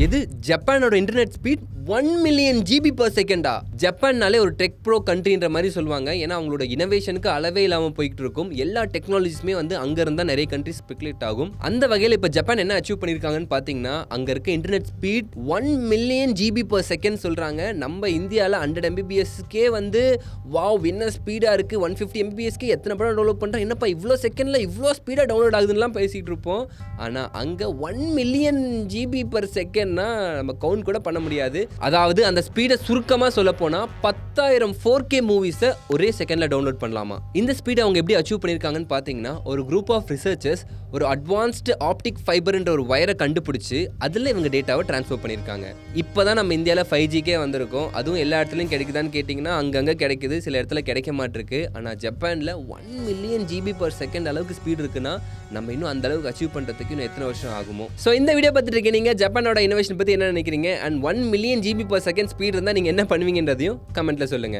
எது ஜப்பானோட internet speed 1 million GB per செகண்டா? ஜப்பான்னாலே ஒரு டெக் ப்ரோ கண்ட்ரின்ற மாதிரி சொல்லுவாங்க. ஏன்னா அவங்களோட இனோவேஷனுக்கு அளவே இல்லாமல் போயிட்டு இருக்கும். எல்லா டெக்னாலஜிஸுமே அங்கே இருந்தால் நிறைய கண்ட்ரிஸ் ஸ்பெகுலேட் ஆகும். அந்த வகையில் இப்போ ஜப்பான் என்ன அச்சீவ் பண்ணியிருக்காங்கன்னு பார்த்தீங்கன்னா, அங்கே இருக்க internet speed 1 million GB per second சொல்கிறாங்க. நம்ம இந்தியாவில் 100 MBPSக்கே வாவ் என்ன ஸ்பீடாக இருக்குது, 150 MBPSக்கு எத்தனை படம் டெவலப் பண்ணுறோம், என்னப்பா இவ்வளோ செகண்டில் இவ்வளோ ஸ்பீடாக டவுன்லோட் ஆகுதுன்னெலாம் பேசிகிட்டு இருப்போம். ஆனால் அங்கே 1 மில்லியன் ஜிபி பர் செகண்ட்னா நம்ம கவுண்ட் கூட பண்ண முடியாது. அதாவது அந்த ஸ்பீடை சுருக்கமாக சொல்ல போனால் 10,000 4K மூவிஸை ஒரே செகண்டில் டவுன்லோட் பண்ணலாமா. இந்த ஸ்பீடை அவங்க எப்படி அச்சீவ் பண்ணியிருக்காங்கன்னு பார்த்தீங்கன்னா, ஒரு குரூப் ஆஃப் ரிசர்ச்சர்ஸ் ஒரு அட்வான்ஸ்டு ஆப்டிக் ஃபைபர்ன்ற ஒரு வயரை கண்டுபிடிச்சி அதில் இவங்க டேட்டாவை ட்ரான்ஸ்ஃபர் பண்ணியிருக்காங்க. இப்போ தான் நம்ம இந்தியாவில் 5Gக்கே வந்திருக்கோம். அதுவும் எல்லா இடத்துலையும் கிடைக்குதான்னு கேட்டிங்கன்னா அங்கங்கே கிடைக்குது, சில இடத்துல கிடைக்க மாட்டிருக்கு. ஆனால் ஜப்பானில் 1 மில்லியன் ஜிபி பர் செகண்ட் அளவுக்கு ஸ்பீட் இருக்குன்னா நம்ம இன்னும் அந்த அளவுக்கு அச்சீவ் பண்ணுறதுக்கு இன்னும் எத்தனை வருஷம் ஆகுமோ. ஸோ இந்த வீடியோ பார்த்துட்டு இருக்கீங்க, நீங்கள் ஜப்பானோட இனோவேஷன் பற்றி என்ன நினைக்கிறீங்க, and 1 million GB per second speed இருந்தால் நீங்கள் என்ன பண்ணுவீங்கன்றதையும் கமெண்ட்டில் சொல்லுங்கள்.